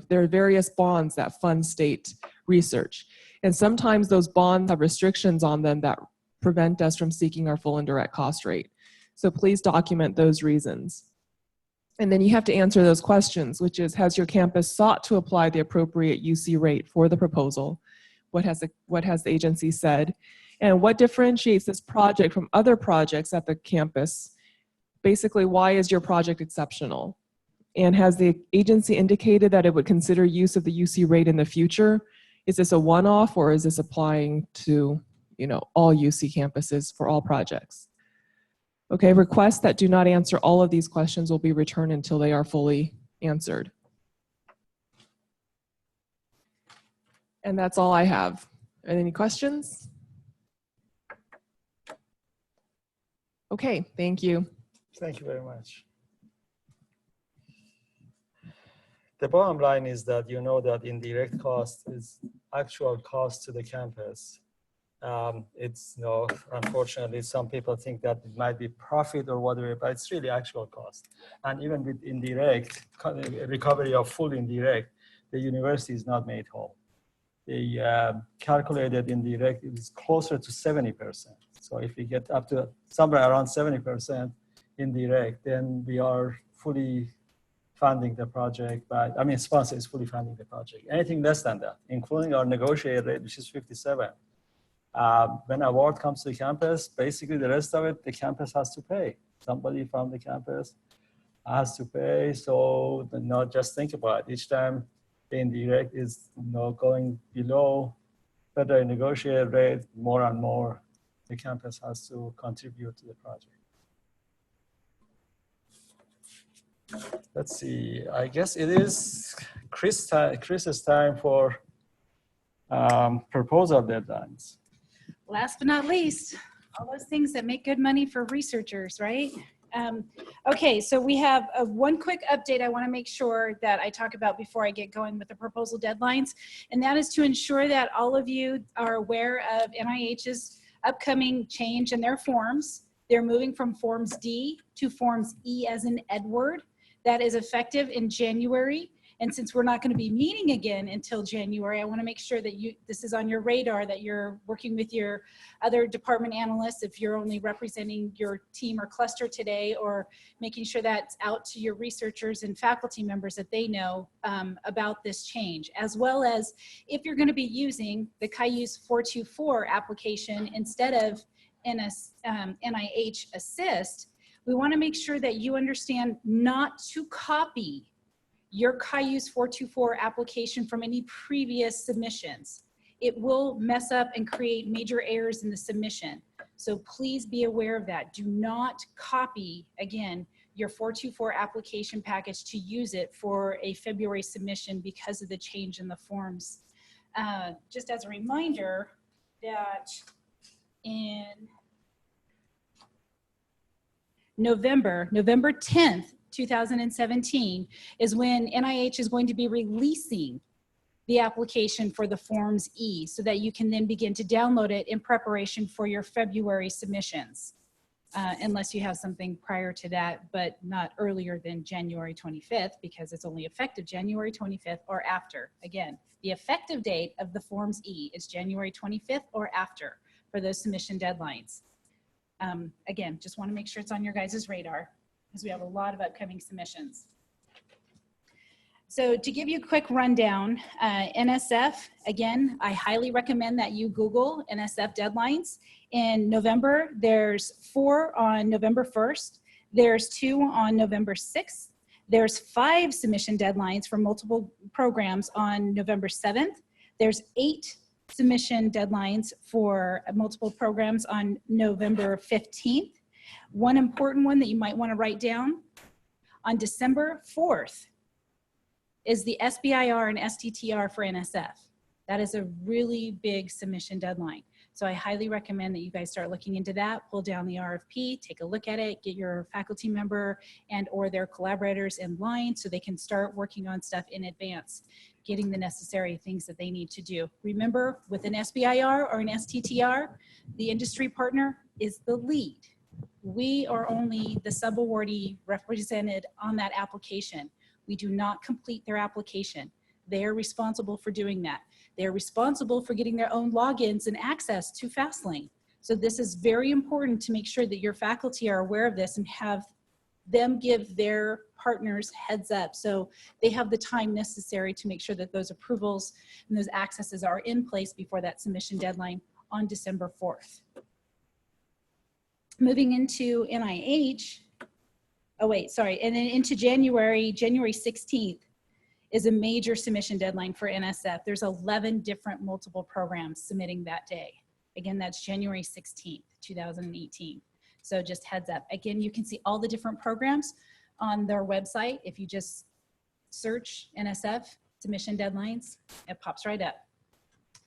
there are various bonds that fund state research. And sometimes those bonds have restrictions on them that prevent us from seeking our full indirect cost rate. So please document those reasons. And then you have to answer those questions, which is, has your campus sought to apply the appropriate UC rate for the proposal? What has the agency said? And what differentiates this project from other projects at the campus? Basically, why is your project exceptional? And has the agency indicated that it would consider use of the UC rate in the future? Is this a one-off, or is this applying to, all UC campuses for all projects? Okay, requests that do not answer all of these questions will be returned until they are fully answered. And that's all I have. Any questions? Okay, thank you. Thank you very much. The bottom line is that that indirect cost is actual cost to the campus. It's unfortunately, some people think that it might be profit or whatever, but it's really actual cost. And even with indirect recovery of full indirect, the university is not made whole. The calculated indirect is closer to 70%. So if we get up to somewhere around 70% indirect, then we are fully funding the project. But sponsor is fully funding the project. Anything less than that, including our negotiated rate, which is 57. When award comes to the campus, basically the rest of it, the campus has to pay. Somebody from the campus has to pay. So just think about it. Each time the indirect is going below federal negotiated rate, more and more the campus has to contribute to the project. Let's see. I guess it is Chris's time for proposal deadlines. last but not least, all those things that make good money for researchers, right? Okay, so we have one quick update I want to make sure that I talk about before I get going with the proposal deadlines, and that is to ensure that all of you are aware of NIH's upcoming change in their forms. They're moving from Forms D to Forms E as in Edward. That is effective in January. And since we're not going to be meeting again until January, I want to make sure that this is on your radar, that you're working with your other department analysts if you're only representing your team or cluster today, or making sure that's out to your researchers and faculty members that they know about this change, as well as if you're going to be using the Cayuse 424 application instead of NIH Assist, we want to make sure that you understand not to copy your Cayuse 424 application from any previous submissions. It will mess up and create major errors in the submission. So please be aware of that. Do not copy, again, your 424 application package to use it for a February submission because of the change in the forms. Just as a reminder that in November 10th, 2017 is when NIH is going to be releasing the application for the Forms E so that you can then begin to download it in preparation for your February submissions, unless you have something prior to that, but not earlier than January 25th because it's only effective January 25th or after. Again, the effective date of the Forms E is January 25th or after for those submission deadlines. Again, just want to make sure it's on your guys' radar, because we have a lot of upcoming submissions. So to give you a quick rundown, NSF, again, I highly recommend that you Google NSF Deadlines. In November, there's 4 on November 1st. There's 2 on November 6th. There's 5 submission deadlines for multiple programs on November 7th. There's 8 submission deadlines for multiple programs on November 15th. One important one that you might want to write down, on December 4th is the SBIR and STTR for NSF. That is a really big submission deadline. So I highly recommend that you guys start looking into that, pull down the RFP, take a look at it, get your faculty member and or their collaborators in line so they can start working on stuff in advance, getting the necessary things that they need to do. Remember, with an SBIR or an STTR, the industry partner is the lead. We are only the sub-awardee represented on that application. We do not complete their application. They are responsible for doing that. They're responsible for getting their own logins and access to Fastlane. So this is very important to make sure that your faculty are aware of this and have them give their partners heads up so they have the time necessary to make sure that those approvals and those accesses are in place before that submission deadline on December 4th. Moving into NIH, oh wait, sorry, and then into January 16th is a major submission deadline for NSF. There's 11 different multiple programs submitting that day. Again, that's January 16th, 2018. So just heads up. Again, you can see all the different programs on their website. If you just search NSF submission deadlines, it pops right up.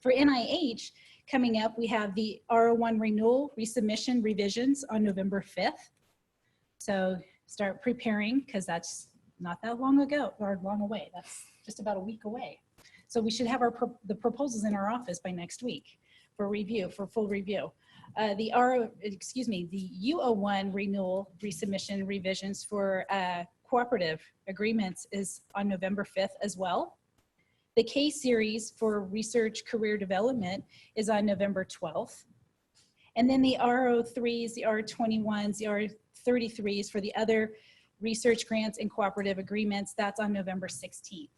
For NIH, coming up, we have the R01 renewal resubmission revisions on November 5th. So start preparing because that's not that long ago or long away. That's just about a week away. So we should have the proposals in our office by next week for review, for full review. The U01 renewal resubmission revisions for cooperative agreements is on November 5th as well. The K series for research career development is on November 12th. And then the R03s, the R21s, the R33s for the other research grants and cooperative agreements, that's on November 16th.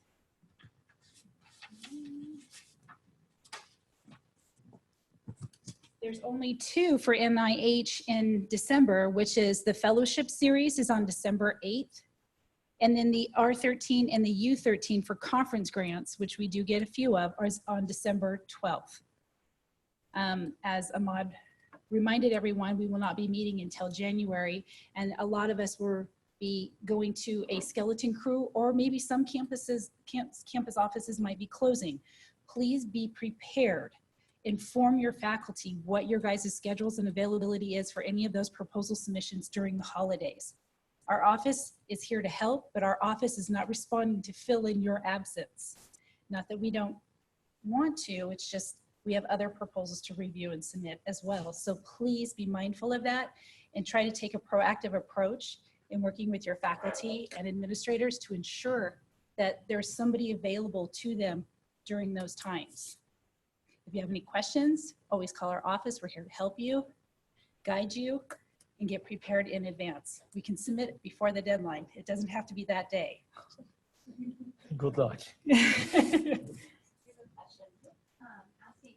There's only 2 for NIH in December, which is the fellowship series is on December 8th. And then the R13 and the U13 for conference grants, which we do get a few of, are on December 12th. As Ahmad reminded everyone, we will not be meeting until January, and a lot of us will be going to a skeleton crew, or maybe some campus offices might be closing. Please be prepared. Inform your faculty what your guys' schedules and availability is for any of those proposal submissions during the holidays. Our office is here to help, but our office is not responding to fill in your absence. Not that we don't want to, it's just we have other proposals to review and submit as well. So please be mindful of that and try to take a proactive approach in working with your faculty and administrators to ensure that there's somebody available to them during those times. If you have any questions, always call our office. We're here to help you, guide you, and get prepared in advance. We can submit it before the deadline. It doesn't have to be that day. Good luck. Asking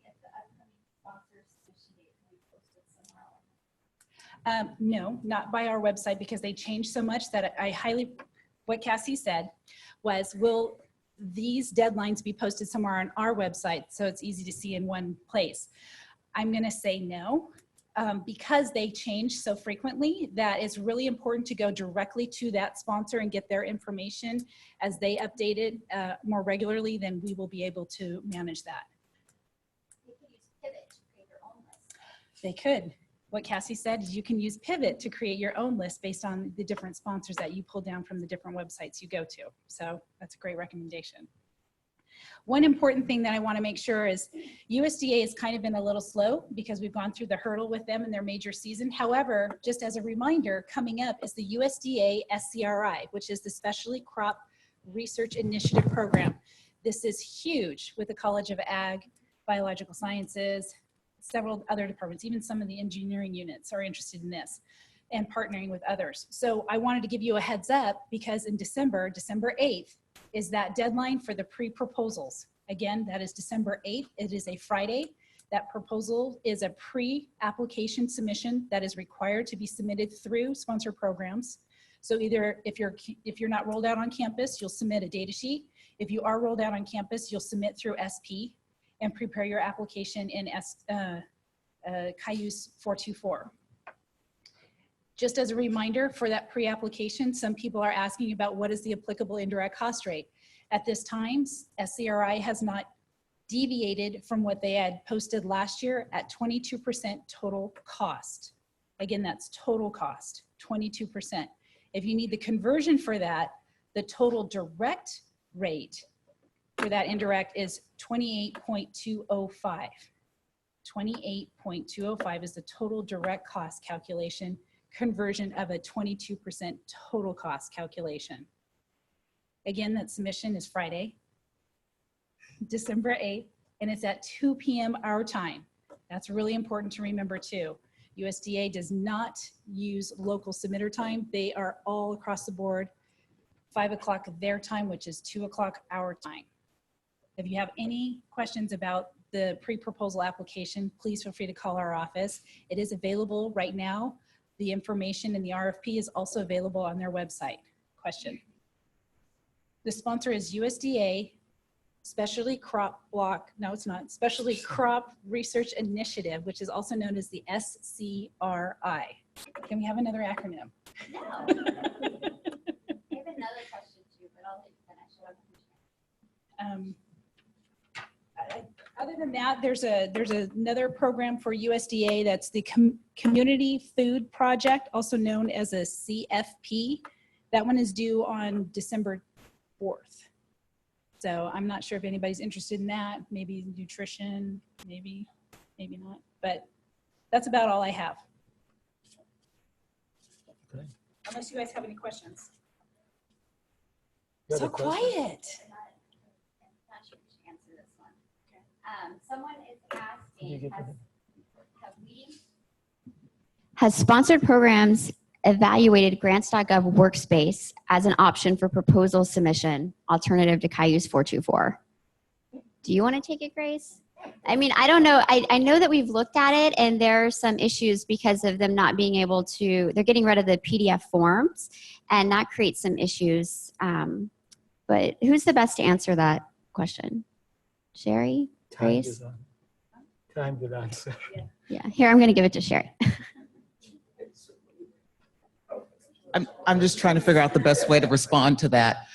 if the upcoming sponsor submission date can be posted somewhere else. No, not by our website because they changed so much that I highly, what Cassie said was, will these deadlines be posted somewhere on our website so it's easy to see in one place? I'm going to say no, because they change so frequently that it's really important to go directly to that sponsor and get their information as they update it more regularly. Then we will be able to manage that. You could use Pivot to create your own list. They could. What Cassie said is you can use Pivot to create your own list based on the different sponsors that you pull down from the different websites you go to. So that's a great recommendation. One important thing that I want to make sure is USDA has kind of been a little slow because we've gone through the hurdle with them in their major season. However, just as a reminder, coming up is the USDA SCRI, which is the Specialty Crop Research Initiative Program. This is huge with the College of Ag, Biological Sciences, several other departments, even some of the engineering units are interested in this and partnering with others. So I wanted to give you a heads up because in December 8th is that deadline for the pre-proposals. Again, that is December 8th. It is a Friday. That proposal is a pre-application submission that is required to be submitted through sponsor programs. So either if you're not rolled out on campus, you'll submit a data sheet. If you are rolled out on campus, you'll submit through SP and prepare your application in Cayuse 424. Just as a reminder for that pre-application, some people are asking about what is the applicable indirect cost rate. At this time, SCRI has not deviated from what they had posted last year at 22% total cost. Again, that's total cost, 22%. If you need the conversion for that, the total direct rate for that indirect is 28.205. 28.205 is the total direct cost calculation conversion of a 22% total cost calculation. Again, that submission is Friday, December 8th, and it's at 2 p.m. our time. That's really important to remember too. USDA does not use local submitter time. They are all across the board, 5 o'clock their time, which is 2 o'clock our time. If you have any questions about the pre-proposal application, please feel free to call our office. It is available right now. The information in the RFP is also available on their website. Question. The sponsor is USDA Specialty Crop Research Initiative, which is also known as the SCRI. Can we have another acronym? No. I have another question too, but I'll let you finish. Other than that, there's another program for USDA that's the Community Food Project, also known as a CFP. That one is due on December 4th. So I'm not sure if anybody's interested in that. Maybe nutrition, maybe not. But that's about all I have. Okay. Unless you guys have any questions. You have So a question? quiet. I'm not sure if you should answer this one. Someone is asking, has sponsored programs evaluated Grants.gov Workspace as an option for proposal submission, alternative to Cayuse 424? Do you want to take it, Grace? I mean, I don't know. I know that we've looked at it and there are some issues because of them not being able to, they're getting rid of the PDF forms and that creates some issues. But who's the best to answer that question? Sherry? Grace? Time will answer. Yeah, here, I'm going to give it to Sherry. I'm just trying to figure out the best way to respond to that.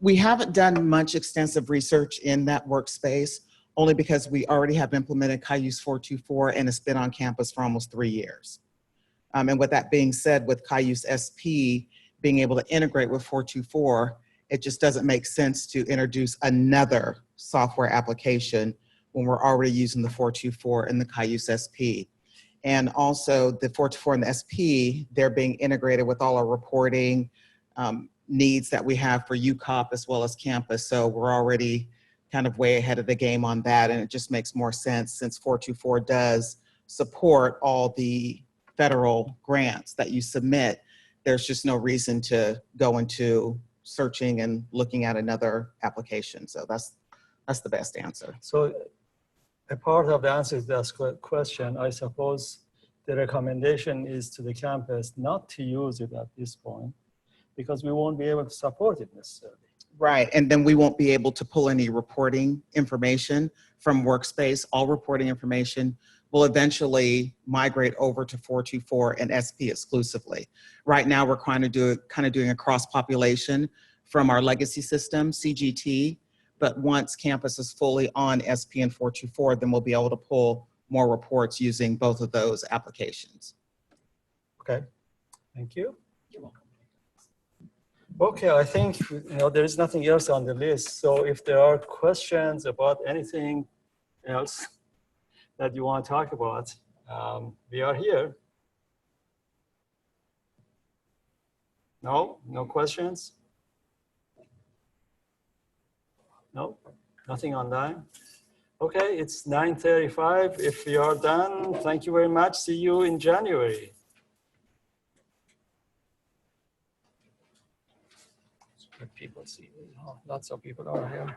We haven't done much extensive research in that workspace. only because we already have implemented Cayuse 424 and it's been on campus for almost 3 years. And with that being said, with Cayuse SP being able to integrate with 424, it just doesn't make sense to introduce another software application when we're already using the 424 and the Cayuse SP. And also the 424 and the SP, they're being integrated with all our reporting needs that we have for UCOP as well as campus. So we're already kind of way ahead of the game on that. And it just makes more sense since 424 does support all the federal grants that you submit. There's just no reason to go into searching and looking at another application. So that's the best answer. So a part of the answer to that question, I suppose the recommendation is to the campus not to use it at this point because we won't be able to support it necessarily. Right, and then we won't be able to pull any reporting information from Workspace. All reporting information will eventually migrate over to 424 and SP exclusively. Right now, we're kind of doing a cross-population from our legacy system, CGT, but once campus is fully on SP and 424, then we'll be able to pull more reports using both of those applications. Okay, thank you. You're welcome. Okay, I think there is nothing else on the list. So if there are questions about anything else that you want to talk about, we are here. No questions? No, nothing online. Okay, it's 9:35. If we are done, thank you very much. See you in January. Let people see. Oh, lots of people are here.